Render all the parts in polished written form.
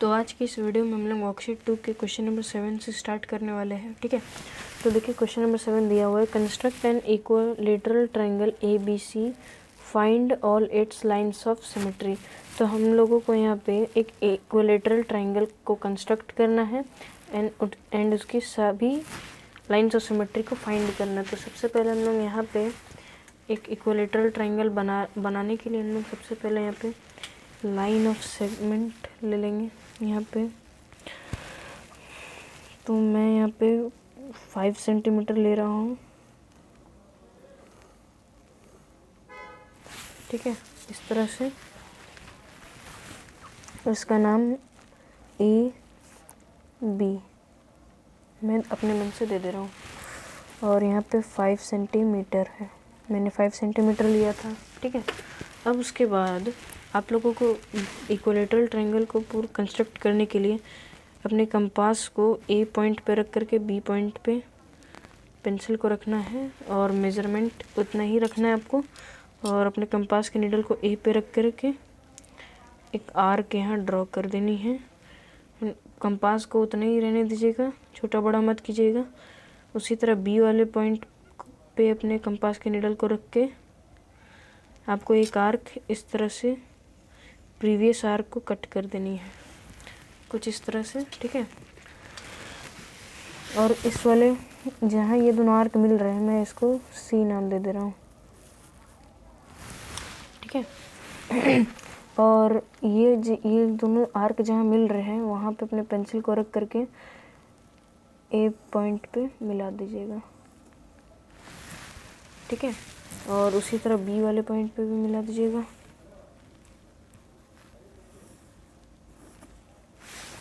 तो आज की इस वीडियो में हम लोग वर्कशीट 2 के क्वेश्चन नंबर 7 से स्टार्ट करने वाले हैं। ठीक है, तो देखिए क्वेश्चन नंबर 7 दिया हुआ है, construct an equilateral triangle ABC, find all it's lines of symmetry. तो हम लोगों को यहाँ पे एक इक्विलेटरल ट्रायंगल को कंस्ट्रक्ट करना है एंड उसकी सभी लाइंस ऑफ सिमेट्री को फाइंड करना है। तो सबसे पहले हम लोग यहाँ पे एक इक्विलेटरल ट्रायंगल बनाने के लिए हम लोग सबसे पहले यहाँ पे लाइन ऑफ सेगमेंट ले लेंगे यहाँ पे। तो मैं यहाँ पे 5 सेंटीमीटर ले रहा हूँ। ठीक है, इस तरह से इसका नाम AB मैं अपने मन से दे दे रहा हूँ। और यहाँ पे 5 सेंटीमीटर है, मैंने 5 सेंटीमीटर लिया था। ठीक है, अब उसके बाद आप लोगों को इक्विलेटरल ट्रायंगल को पूरा कंस्ट्रक्ट करने के लिए अपने कंपास को A पॉइंट पे रख करके B पॉइंट पे पेंसिल को रखना है और मेज़रमेंट उतना ही रखना है आपको। और अपने कंपास के नीडल को A पे रख करके एक आर्क यहाँ ड्रॉ कर देनी है। कंपास को उतना ही रहने दीजिएगा, छोटा बड़ा मत कीजिएगा। उसी तरह B वाले पॉइंट पे अपने कंपास के नीडल को रख के आपको एक आर्क इस तरह से प्रीवियस आर्क को कट कर देनी है, कुछ इस तरह से। ठीक है, और इस वाले जहाँ ये दोनों आर्क मिल रहे हैं मैं इसको C नाम दे दे रहा हूँ। ठीक है, और ये दोनों आर्क जहाँ मिल रहे हैं वहाँ पे अपने पेंसिल को रख करके A पॉइंट पे मिला दीजिएगा। ठीक है, और उसी तरह B वाले पॉइंट पे भी मिला दीजिएगा।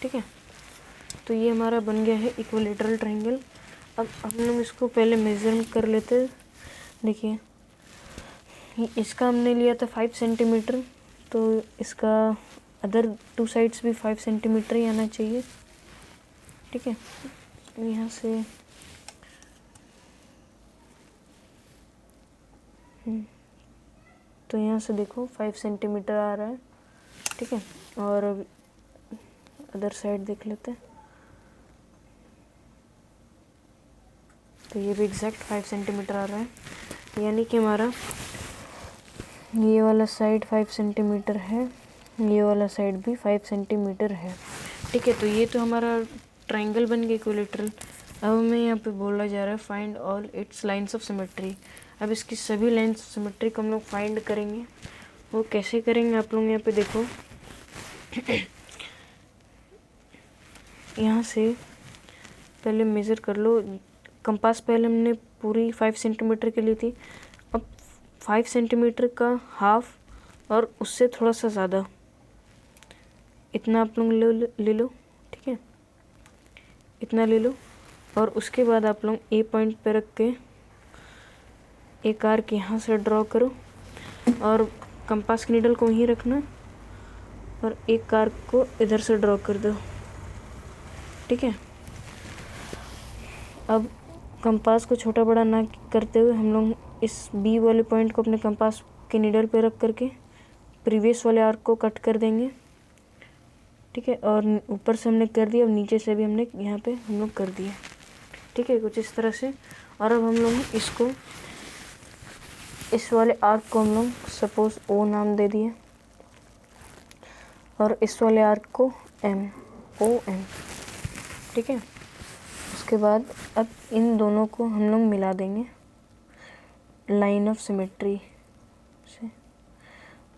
ठीक है, तो ये हमारा बन गया है इक्विलेटरल ट्रायंगल। अब हम लोग इसको पहले मेजर कर लेते। देखिए इसका हमने लिया था 5 सेंटीमीटर, तो इसका अदर 2 साइड्स भी 5 सेंटीमीटर ही आना चाहिए। ठीक है, यहाँ से तो यहाँ से देखो 5 सेंटीमीटर आ रहा है। ठीक है, और अदर साइड देख लेते हैं। तो ये भी एग्जैक्ट 5 सेंटीमीटर आ रहा है, यानी कि हमारा ये वाला साइड 5 सेंटीमीटर है, ये वाला साइड भी 5 सेंटीमीटर है। ठीक है, तो ये तो हमारा ट्रायंगल बन गया इक्विलेटरल। अब हमें यहाँ पे बोला जा रहा है find all it's lines of symmetry. अब इसकी सभी लाइंस ऑफ सिमेट्री को हम लोग फाइंड करेंगे। वो कैसे करेंगे आप लोग यहाँ पे देखो। यहाँ से पहले मेज़र कर लो। कंपास पहले हमने पूरी 5 सेंटीमीटर की ली थी, अब 5 सेंटीमीटर का हाफ और उससे थोड़ा सा ज़्यादा इतना आप लोग ले लो। ठीक है, इतना ले लो। और उसके बाद आप लोग A पॉइंट पे रख के एक आर्क यहाँ से ड्रॉ करो और कंपास की नीडल को वहीं रखना और एक आर्क को इधर से ड्रॉ कर दो। ठीक है, अब कंपास को छोटा बड़ा ना करते हुए हम लोग इस B वाले पॉइंट को अपने कंपास के नीडल पे रख करके प्रीवियस वाले आर्क को कट कर देंगे। ठीक है, और ऊपर से हमने कर दिया, अब नीचे से भी हमने यहाँ पे हम लोग कर दिया। ठीक है, कुछ इस तरह से। और अब हम लोग इसको इस वाले आर्क को हम लोग सपोज O नाम दे दिए और इस वाले आर्क को OM। ठीक है, उसके बाद अब इन दोनों को हम लोग मिला देंगे लाइन ऑफ सिमेट्री से।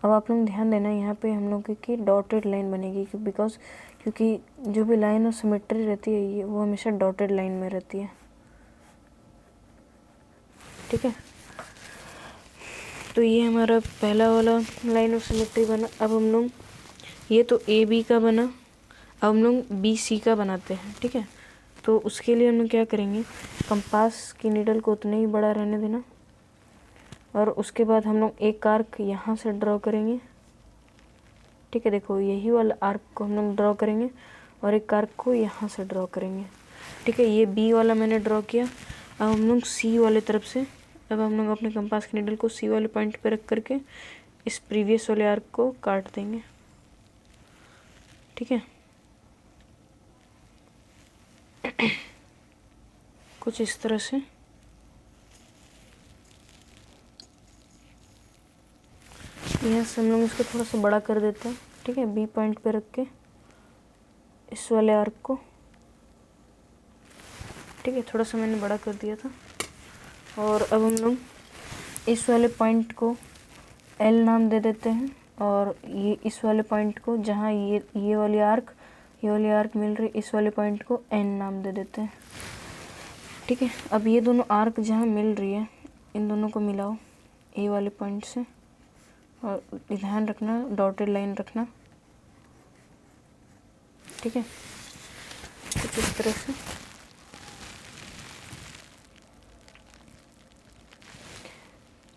अब आप लोग ध्यान देना, यहाँ पे हम लोग की डॉटेड लाइन बनेगी क्योंकि जो भी लाइन ऑफ सिमेट्री रहती है ये वो हमेशा डॉटेड लाइन में रहती है। ठीक है, तो ये हमारा पहला वाला लाइन ऑफ सिमेट्री बना। अब हम लोग ये तो AB का बना, अब हम लोग BC का बनाते हैं। ठीक है, तो उसके लिए हम लोग क्या करेंगे, कंपास की नीडल को उतना ही बड़ा रहने देना और उसके बाद हम लोग एक आर्क यहाँ से ड्रॉ करेंगे। ठीक है, देखो यही वाला आर्क को हम लोग ड्रॉ करेंगे और एक आर्क को यहाँ से ड्रॉ करेंगे। ठीक है, ये B वाला मैंने ड्रॉ किया। अब हम लोग C वाले तरफ से अब हम लोग अपने कंपास की नीडल को C वाले पॉइंट पे रख करके इस प्रीवियस वाले आर्क को काट देंगे। ठीक है, कुछ इस तरह से। यहाँ से हम लोग इसको थोड़ा सा बड़ा कर देते हैं, ठीक है, बी पॉइंट पे रख के इस वाले आर्क को, ठीक है, थोड़ा सा मैंने बड़ा कर दिया था। और अब हम लोग इस वाले पॉइंट को एल नाम दे देते हैं, और ये इस वाले पॉइंट को, जहाँ ये वाली आर्क मिल रही, इस वाले पॉइंट को एन नाम दे देते हैं, ठीक है। अब ये दोनों आर्क जहाँ मिल रही है, इन दोनों को मिलाओ ए वाले पॉइंट से, और ध्यान रखना डॉटेड लाइन रखना, ठीक है, कुछ इस तरह से।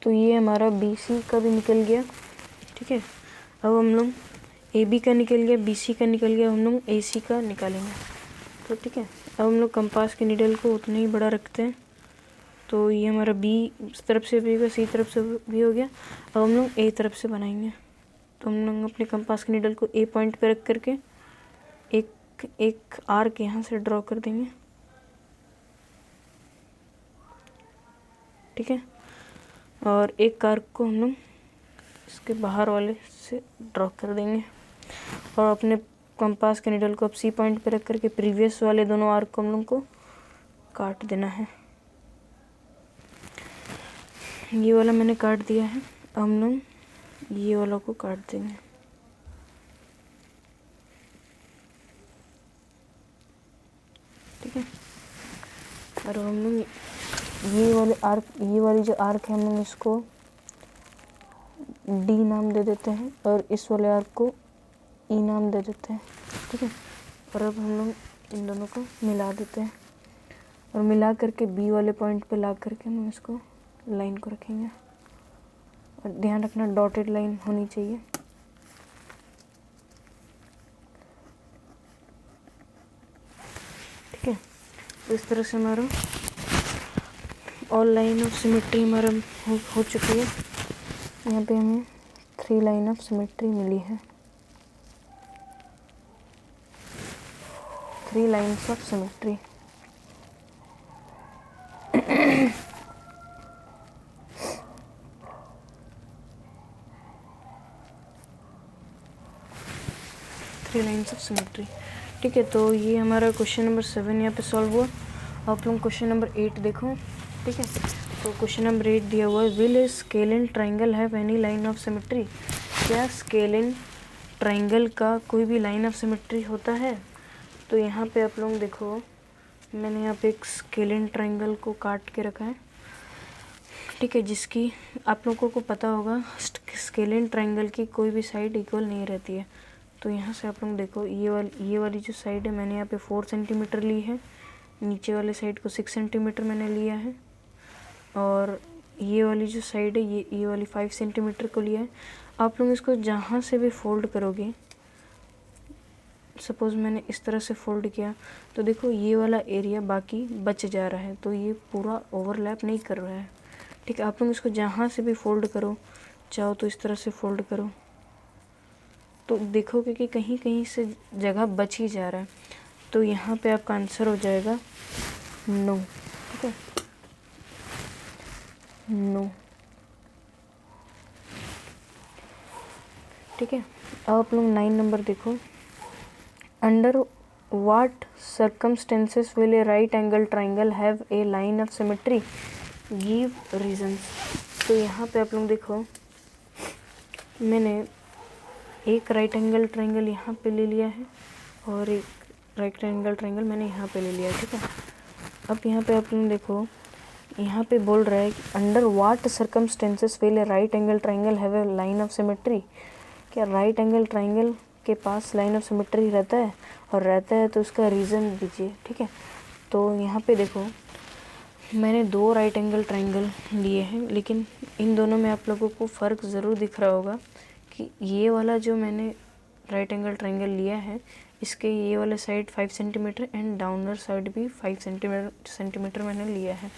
तो ये हमारा बी सी का भी निकल गया, ठीक है। अब हम लोग ए बी का निकल गया, बी सी का निकल गया, हम लोग ए सी का निकालेंगे। तो ठीक है, अब हम लोग कंपास के नीडल को उतना ही बड़ा रखते हैं। तो ये हमारा बी तरफ से भी होगा, सी तरफ से भी हो गया। अब हम लोग ए तरफ से बनाएंगे। तो हम लोग अपने कंपास के नीडल को ए पॉइंट पे रख करके एक आर्क यहाँ से ड्रॉ कर देंगे, ठीक है। और एक आर्क को हम लोग इसके बाहर वाले से ड्रॉ कर देंगे, और अपने कंपास के नीडल को अब सी पॉइंट पे रख करके प्रीवियस वाले दोनों आर्क को हम लोग को काट देना है। ये वाला मैंने काट दिया है, अब हम लोग ये वाला को काट देंगे, ठीक है। और हम लोग ये वाली जो आर्क है, हम लोग इसको डी नाम दे देते हैं, और इस वाले आर्क को ई नाम दे देते हैं, ठीक है। और अब हम लोग इन दोनों को मिला देते हैं, और मिला करके बी वाले पॉइंट पे ला करके हम इसको लाइन को रखेंगे, और ध्यान रखना डॉटेड लाइन होनी चाहिए, ठीक है। तो इस तरह से हमारा ऑल लाइन ऑफ सिमेट्री हमारा हो चुकी है। यहाँ पे हमें 3 लाइन ऑफ सिमेट्री मिली है, 3 lines of symmetry. Lines of symmetry, ठीक है। तो ये हमारा क्वेश्चन नंबर 7 यहाँ पे सॉल्व हुआ। आप लोग क्वेश्चन नंबर 8 देखो, ठीक है। तो क्वेश्चन नंबर 8 दिया हुआ है, will A scalene triangle have any line of symmetry. क्या स्केलिन ट्राइंगल का कोई भी लाइन ऑफ सिमेट्री होता है? तो यहाँ पे आप लोग देखो, मैंने यहाँ पे एक स्केलिन ट्राइंगल को काट के रखा है, ठीक है, जिसकी आप लोगों को पता होगा स्केलिन ट्राइंगल की कोई भी साइड इक्वल नहीं रहती है। तो यहाँ से आप लोग देखो, ये वाली जो साइड है मैंने यहाँ पे 4 सेंटीमीटर ली है, नीचे वाले साइड को 6 सेंटीमीटर मैंने लिया है, और ये वाली जो साइड है ये वाली 5 सेंटीमीटर को लिया है। आप लोग इसको जहाँ से भी फोल्ड करोगे, सपोज़ मैंने इस तरह से फोल्ड किया, तो देखो ये वाला एरिया बाकी बच जा रहा है, तो ये पूरा ओवरलैप नहीं कर रहा है, ठीक है। आप लोग इसको जहाँ से भी फोल्ड करो, चाहो तो इस तरह से फोल्ड करो, तो देखोगे कि कहीं कहीं से जगह बच ही जा रहा है। तो यहाँ पे आपका आंसर हो जाएगा नो, ठीक है, नो, ठीक है। अब आप लोग 9 नंबर देखो, under what circumstances will A right angle triangle have a line of symmetry, give reasons. तो यहाँ पे आप लोग देखो, मैंने एक राइट एंगल ट्राइंगल यहाँ पे ले लिया है, और एक राइट एंगल ट्राइंगल मैंने यहाँ पे ले लिया है, ठीक है। अब यहाँ पे आप लोग देखो, यहाँ पे बोल रहा है कि under what circumstances will A right angle triangle have a line of symmetry. क्या राइट एंगल ट्राइंगल के पास लाइन ऑफ सिमेट्री रहता है? और रहता है तो उसका रीज़न दीजिए, ठीक है। तो यहाँ पे देखो, मैंने 2 राइट एंगल ट्राइंगल लिए हैं, लेकिन इन दोनों में आप लोगों को फ़र्क ज़रूर दिख रहा होगा कि ये वाला जो मैंने राइट एंगल ट्राइंगल लिया है, इसके ये वाले side 5 centimetre and downer side भी 5 सेंटीमीटर मैंने लिया है।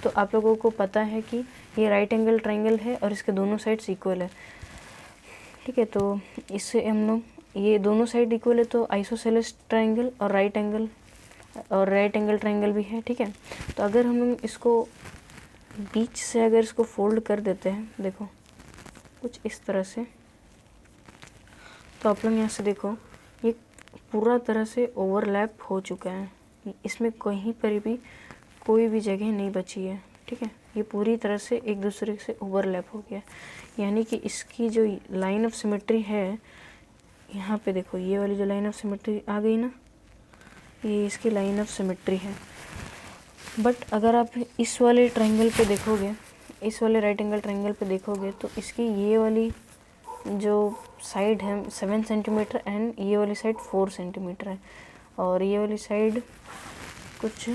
तो आप लोगों को पता है कि ये राइट एंगल ट्राइंगल है और इसके दोनों साइड्स इक्वल है, ठीक है। तो इससे हम लोग, ये दोनों साइड इक्वल है तो आइसोसेलेस ट्राइंगल और राइट एंगल और राइट एंगल ट्रायंगल भी है, ठीक है। तो अगर हम लोग इसको बीच से अगर इसको फोल्ड कर देते हैं, देखो कुछ इस तरह से, तो आप लोग यहाँ से देखो ये पूरा तरह से ओवरलैप हो चुका है, इसमें कहीं पर भी कोई भी जगह नहीं बची है, ठीक है। ये पूरी तरह से एक दूसरे से ओवरलैप हो गया, यानी कि इसकी जो लाइन ऑफ सिमेट्री है, यहाँ पे देखो ये वाली जो लाइन ऑफ सिमेट्री आ गई ना, ये इसकी लाइन ऑफ सिमेट्री है। बट अगर आप इस वाले ट्रायंगल पे देखोगे, इस वाले राइट एंगल ट्रायंगल पे देखोगे, तो इसकी ये वाली जो साइड है 7 सेंटीमीटर एंड ये वाली साइड 4 सेंटीमीटर है, और ये वाली साइड कुछ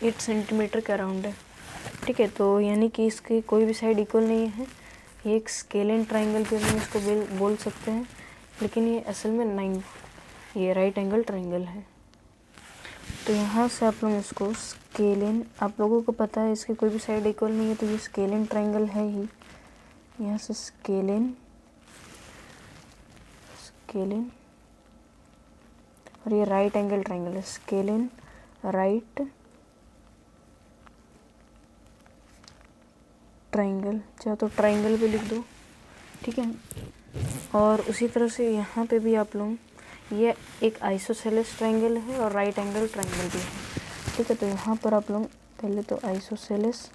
8 सेंटीमीटर के अराउंड है, ठीक है। तो यानी कि इसकी कोई भी साइड इक्वल नहीं है। ये एक स्केलेन ट्रायंगल भी हम इसको बोल सकते हैं, लेकिन ये असल में 9 ये राइट एंगल ट्रायंगल है। तो यहाँ से आप लोग इसको स्केलेन, आप लोगों को पता है इसकी कोई भी साइड इक्वल नहीं है, तो ये स्केलेन ट्रायंगल है ही। यहाँ से स्केलेन और ये राइट एंगल ट्रायंगल है, स्केलेन राइट ट्रायंगल, चाहे तो ट्रायंगल भी लिख दो, ठीक है। और उसी तरह से यहाँ पे भी आप लोग, ये एक आइसोसेलेस ट्रायंगल है और राइट एंगल ट्रायंगल भी है, ठीक है। तो यहाँ पर आप लोग पहले तो आइसोसेलेस,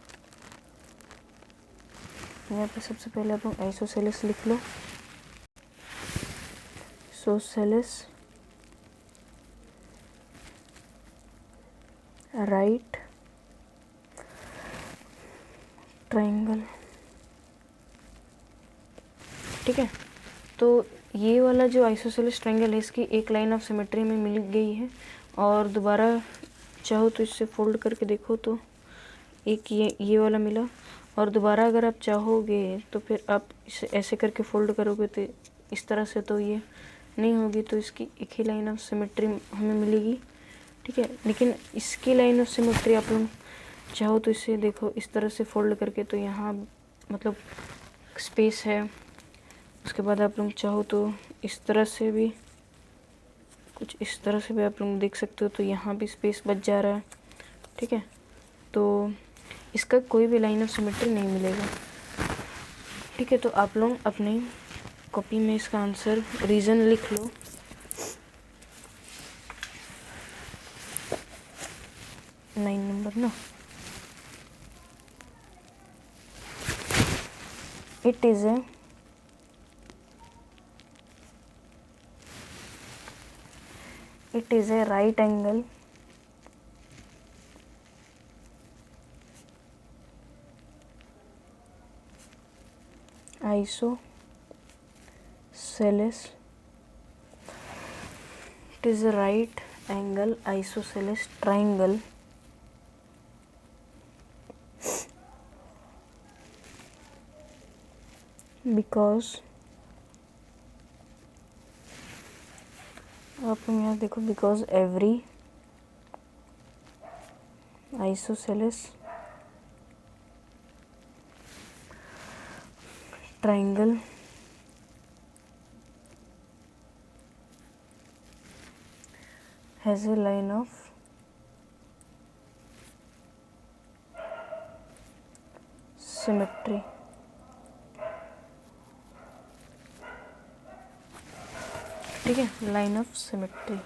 यहाँ पे सबसे पहले आप लोग आइसोसेलेस लिख लो, सोसेलेस राइट ट्रायंगल, ठीक है। तो ये वाला जो आइसोसेलेस ट्रायंगल है, इसकी एक लाइन ऑफ सिमेट्री में मिल गई है, और दोबारा चाहो तो इससे फोल्ड करके देखो तो एक ये वाला मिला, और दोबारा अगर आप चाहोगे तो फिर आप इसे ऐसे करके फोल्ड करोगे तो इस तरह से तो ये नहीं होगी, तो इसकी एक ही लाइन ऑफ सिमेट्री हमें मिलेगी, ठीक है। लेकिन इसकी लाइन ऑफ सिमेट्री आप लोग चाहो तो इसे देखो इस तरह से फोल्ड करके, तो यहाँ मतलब स्पेस है। उसके बाद आप लोग चाहो तो इस तरह से भी, कुछ इस तरह से भी आप लोग देख सकते हो, तो यहाँ भी स्पेस बच जा रहा है, ठीक है। तो इसका कोई भी लाइन ऑफ सिमेट्री नहीं मिलेगा, ठीक है। तो आप लोग अपनी कॉपी में इसका आंसर रीज़न लिख लो। नाइन नंबर ना, it is a right angle isosceles, it is a right angle isosceles triangle because, आप लोग यहाँ देखो, because every isosceles triangle has a line of symmetry, ठीक है, लाइन ऑफ सिमेट्री।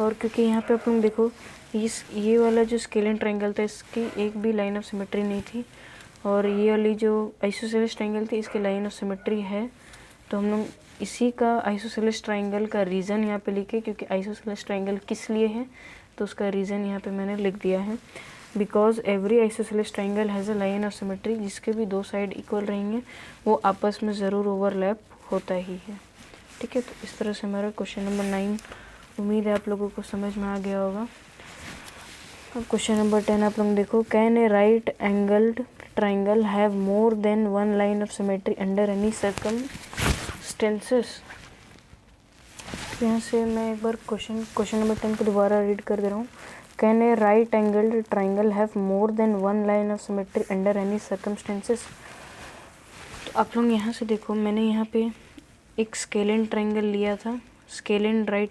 और क्योंकि यहाँ पे आप लोग देखो ये वाला जो स्केलेन ट्रायंगल था, इसकी एक भी लाइन ऑफ सिमेट्री नहीं थी, और ये वाली जो आइसोसेलेस ट्रायंगल थी इसकी लाइन ऑफ सिमेट्री है। तो हम लोग इसी का आइसोसेलेस ट्रायंगल का रीज़न यहाँ पे लिखे, क्योंकि आइसोसेलेस ट्रायंगल किस लिए है तो उसका रीज़न यहाँ पे मैंने लिख दिया है। Because every isosceles triangle has a line of symmetry, जिसके भी दो साइड इक्वल रहेंगे वो आपस में ज़रूर ओवरलैप होता ही है, ठीक है। तो इस तरह से हमारा क्वेश्चन नंबर 9, उम्मीद है आप लोगों को समझ में आ गया होगा। अब क्वेश्चन नंबर 10 आप लोग देखो, can a right angled triangle have more then one line of symmetry under any circumstances. यहाँ से मैं एक बार क्वेश्चन नंबर 10 को दोबारा रीड कर दे रहा हूँ। Can a right angled triangle have more then one line of symmetry under any circumstances. तो आप लोग यहाँ से देखो, मैंने यहाँ पे एक स्केलेन ट्रायंगल लिया था, स्केलेन राइट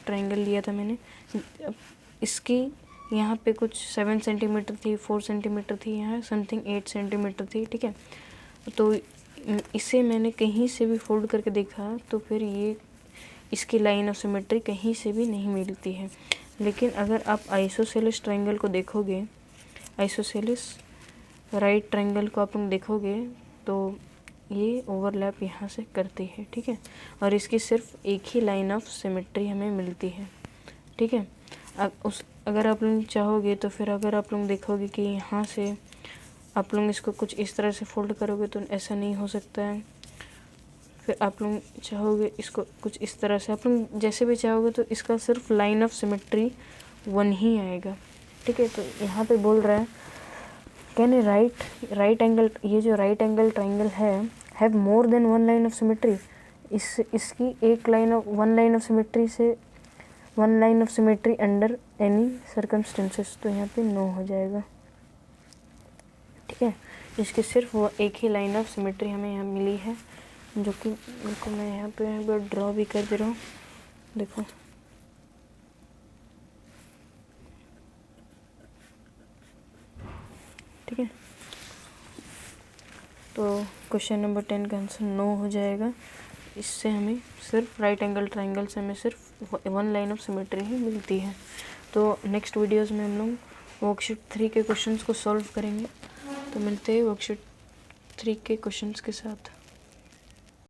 ट्रायंगल लिया था मैंने। इसकी यहाँ पे कुछ 7 सेंटीमीटर थी, 4 सेंटीमीटर थी, यहाँ समथिंग 8 सेंटीमीटर थी, ठीक है। तो इसे मैंने कहीं से भी फोल्ड करके देखा तो फिर ये इसकी लाइन ऑफ सिमेट्री कहीं से भी नहीं मिलती है। लेकिन अगर आप आइसोसेलेस ट्रायंगल को देखोगे, आइसोसेलेस राइट ट्रायंगल को आप लोग देखोगे तो ये ओवरलैप यहाँ से करती है, ठीक है। और इसकी सिर्फ एक ही लाइन ऑफ सिमेट्री हमें मिलती है, ठीक है। अगर आप लोग चाहोगे तो फिर अगर आप लोग देखोगे कि यहाँ से आप लोग इसको कुछ इस तरह से फोल्ड करोगे तो ऐसा नहीं हो सकता है। फिर आप लोग चाहोगे इसको कुछ इस तरह से, आप लोग जैसे भी चाहोगे तो इसका सिर्फ लाइन ऑफ सिमेट्री 1 ही आएगा, ठीक है। तो यहाँ पे बोल रहा है कैन ए राइट एंगल, ये जो राइट एंगल ट्रायंगल है have more than 1 line of symmetry. इसकी one line of symmetry under any circumstances, तो यहाँ पे नो हो जाएगा, ठीक है। इसकी सिर्फ वो एक ही लाइन ऑफ सिमेट्री हमें यहाँ मिली है, जो कि उनको मैं यहाँ पे ड्रॉ भी कर दे रहा हूँ, देखो। ठीक है, तो क्वेश्चन नंबर 10 का आंसर नो हो जाएगा। इससे हमें सिर्फ राइट एंगल ट्रायंगल से हमें सिर्फ 1 लाइन ऑफ सिमेट्री ही मिलती है। तो नेक्स्ट वीडियोस में हम लोग वर्कशीट 3 के क्वेश्चंस को सॉल्व करेंगे। तो मिलते हैं वर्कशीट 3 के क्वेश्चंस के साथ।